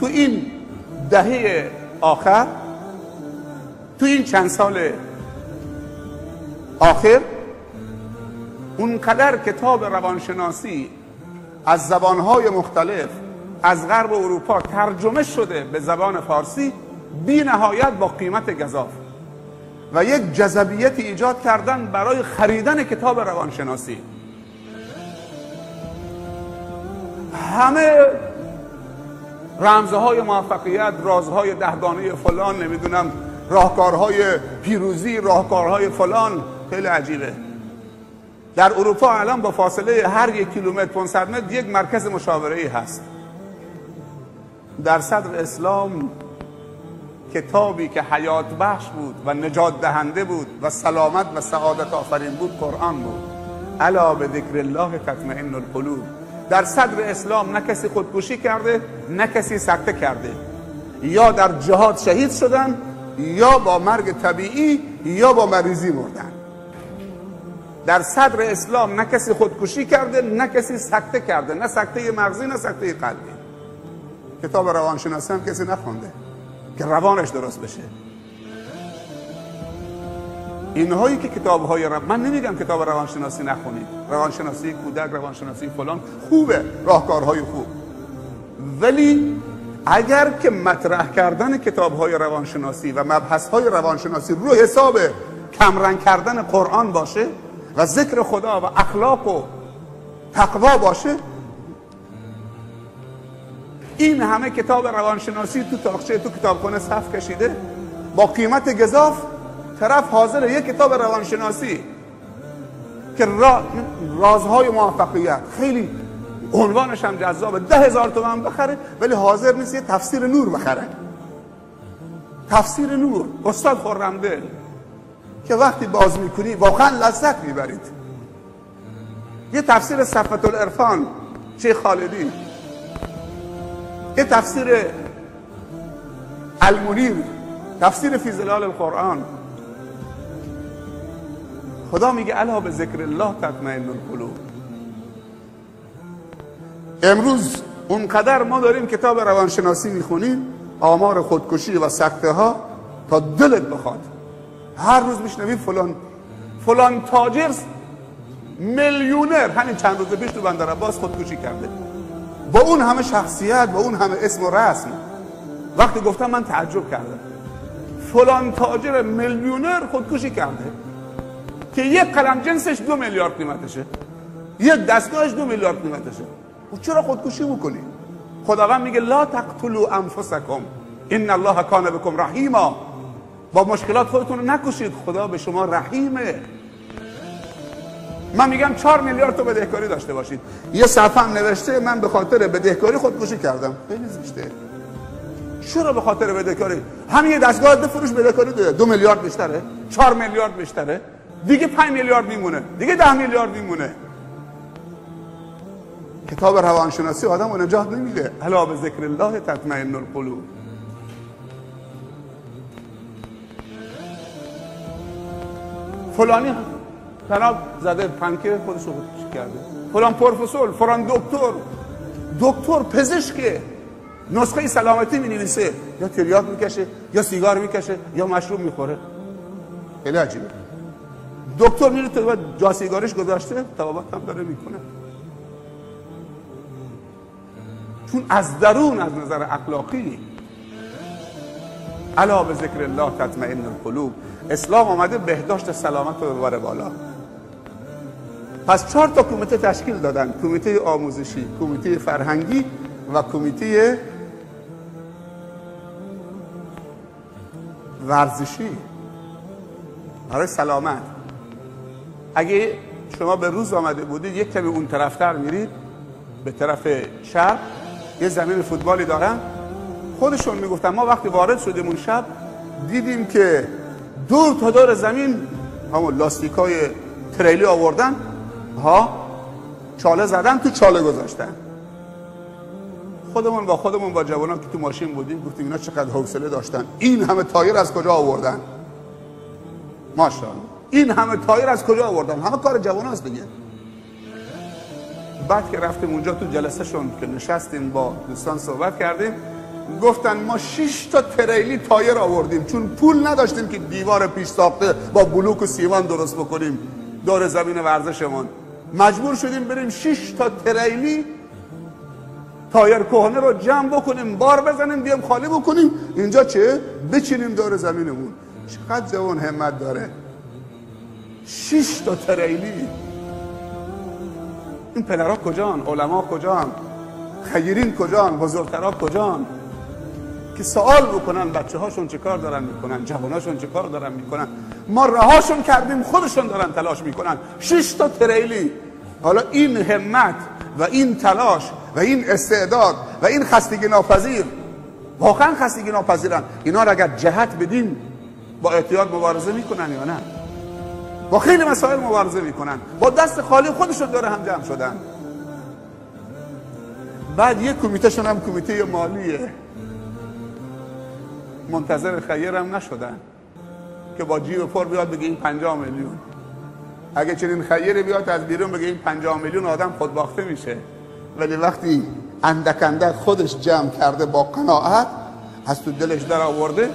تو این دهه آخر، تو این چند سال آخر، اونقدر کتاب روانشناسی از زبانهای مختلف از غرب اروپا ترجمه شده به زبان فارسی بی نهایت با قیمت گزاف و یک جذابیت ایجاد کردن برای خریدن کتاب روانشناسی. همه رمزهای موفقیت، رازهای دهگانه فلان، نمیدونم راهکارهای پیروزی، راهکارهای فلان، خیلی عجیبه. در اروپا الان با فاصله هر 1 کیلومتر 500 متر یک مرکز مشاوره‌ای هست. در صدر اسلام کتابی که حیات بخش بود و نجات دهنده بود و سلامت و سعادت آفرین بود قرآن بود. الا به ذکر الله تطمئن القلوب. در صدر اسلام نه کسی خودکشی کرده نه کسی سکته کرده، یا در جهاد شهید شدن یا با مرگ طبیعی یا با مریضی مردن. در صدر اسلام نه کسی خودکشی کرده نه کسی سکته کرده، نه سکته مغزی نه سکته قلبی. کتاب روانشناسی هم کسی نخونده که روانش درست بشه. اینهایی که کتاب‌های من نمیگم کتاب روانشناسی نخونید، روانشناسی کودک، روانشناسی فلان خوبه، راهکارهای خوب، ولی اگر که مطرح کردن کتاب‌های روانشناسی و مبحث‌های روانشناسی رو حساب کمرنگ کردن قرآن باشه و ذکر خدا و اخلاق و تقوا باشه، این همه کتاب روانشناسی تو تاقچه تو کتابخانه صف کشیده با قیمت گزاف، طرف حاضر یک کتاب روانشناسی که رازهای موفقیت خیلی عنوانش هم جذابه 10,000 تومان بخره، ولی حاضر نیست یه تفسیر نور بخره. تفسیر نور استاد خرمدل که وقتی باز میکنی واقعا لذت میبرید. یه تفسیر صفوة العرفان شیخ خالدی، یه تفسیر المنیر، تفسیر فی ظلال القرآن. خدا میگه الا به ذکر الله تطمئن القلوب. امروز اونقدر ما داریم کتاب روانشناسی میخونیم، آمار خودکشی و سکته ها تا دلت بخواد. هر روز میشنویم فلان تاجر میلیونر همین چند روز پیش تو بندر عباس خودکشی کرده، با اون همه شخصیت، با اون همه اسم و رسم. وقتی گفتم من تعجب کردم، فلان تاجر میلیونر خودکشی کرده که یک قلم جنسش 2 میلیارد قیمتشه، یک دستگاهش 2 میلیارد قیمتشه. و چرا خودکشی میکنی؟ خداوند میگه لا تقتلوا انفسکم ان الله کان بکم رحیما. با مشکلات خودتون رو نکشید، خدا به شما رحیمه. من میگم 4 میلیارد تو بدهکاری داشته باشید، یه صفحه نوشته من به خاطر بدهکاری خودکشی کردم. خیلی زشته. چرا به خاطر بدهکاری؟ همین یه دستگاه بفروش بدهکاری داره. 2 میلیارد بیشتره، 4 میلیارد بیشتره، دیگه 5 میلیارد میمونه، دیگه 10 میلیارد میمونه. کتاب روانشناسی آدم رو نجات نمیده. الا به ذکر الله تطمئن القلوب. فلانی تناب زده پنکه خودش رو خودکشی کرده، فلان پروفسور، فلان دکتر پزشک نسخه سلامتی می نویسه، یا تریاک میکشه یا سیگار میکشه یا مشروب میخوره. خیلی عجیبه. دکتر میره تو جا سیگارش گذاشته، طبابت هم داره میکنه، چون از درون از نظر اخلاقی الا به ذکر الله تطمئن القلوب. اسلام آمده بهداشت سلامت رو ببره بالا. پس 4 تا کمیته تشکیل دادن: کمیته آموزشی، کمیته فرهنگی و کمیته ورزشی برای سلامت. اگه شما به روز آمده بودید یک کمی اون طرفتر میرید، به طرف شب یه زمین فوتبالی دارن، خودشون میگفتن ما وقتی وارد شدیم اون شب دیدیم که دور تا دور زمین همون لاستیکای تریلی آوردن، چاله زدن، تو چاله گذاشتن. خودمون با جوانان که تو ماشین بودیم گفتیم اینا چقدر حوصله داشتن، این همه تایر از کجا آوردن؟ ماشاءالله، این همه تایر از کجا آوردن؟ همه کار جواناست دیگه. بعد که رفتیم اونجا تو جلسه شون که نشستیم با دوستان صحبت کردیم، گفتن ما 6 تا تریلی تایر آوردیم، چون پول نداشتیم که دیوار پیش ساخته با بلوک و سیمان درست بکنیم دور زمین ورزشمون، مجبور شدیم بریم 6 تا تریلی تایر کهنه رو جمع بکنیم، بار بزنیم، بیام خالی بکنیم، اینجا چه؟ بچینیم دور زمینمون. چقدر جوان همت داره. 6 تا تریلی. این پدرها کجان؟ علما کجان؟ خیرین کجان؟ بزرگترها کجان؟ که سوال بکنن بچه هاشون چه کار دارن میکنن، جواناشون چه کار دارن میکنن. ما رهاشون کردیم، خودشون دارن تلاش میکنن. 6 تا تریلی. حالا این همت و این تلاش و این استعداد و این خستگی ناپذیر، واقعا خستگی ناپذیرن. اینا رو اگر جهت بدیم با اعتیاد مبارزه میکنن یا نه؟ با خیلی مسائل مبارزه میکنن، با دست خالی خودشون داره هم جمع شدن. بعد یک کمیته شون هم کمیته مالیه، منتظر خیر هم نشدن که با جیب پر بیاد بگه این 50 میلیون. اگه چنین خیری بیاد از بیرون بگه این 50 میلیون آدم خودباخته میشه، ولی وقتی اندک اندک خودش جمع کرده با قناعت از تو دلش در آورده،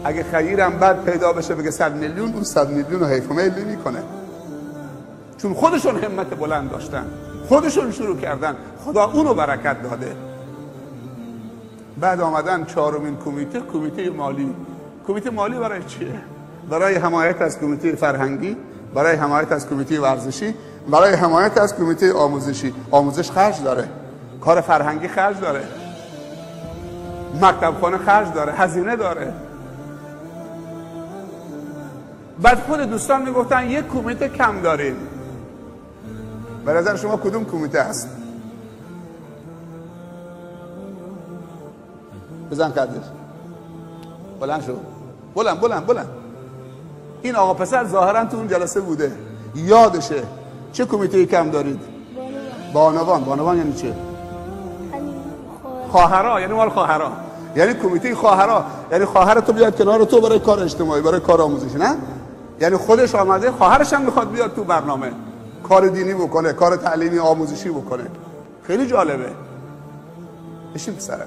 اگه خیرم بعد پیدا بشه بگه 100 میلیون، اون 100 میلیون رو حیف و میل نمیکنه، چون خودشون همت بلند داشتن، خودشون شروع کردن، خدا اونو برکت داده. بعد آمدن چهارمین کمیته، کمیته مالی. کمیته مالی برای چیه؟ برای حمایت از کمیته فرهنگی، برای حمایت از کمیته ورزشی، برای حمایت از کمیته آموزشی. آموزش خرج داره، کار فرهنگی خرج داره، مکتب خانه خرج داره، هزینه داره. بعد خود دوستان میگفتن یک کمیته کم داریم. به نظر شما کدوم کمیته هست؟ بزن قدر بلند شو، بلند بلند بلند. این آقا پسر ظاهرا تو اون جلسه بوده، یادشه. چه کمیته کم دارید؟ بانوان. بانوان یعنی چه؟ خواهرها، یعنی مال خواهرها، یعنی کمیته خواهرها، یعنی خواهر تو بیاد کنار تو برای کار اجتماعی، برای کار آموزشی، نه؟ یعنی خودش آمده، خواهرش هم میخواد بیاد تو برنامه کار دینی بکنه، کار تعلیمی آموزشی بکنه. خیلی جالبه. بشین پسرم.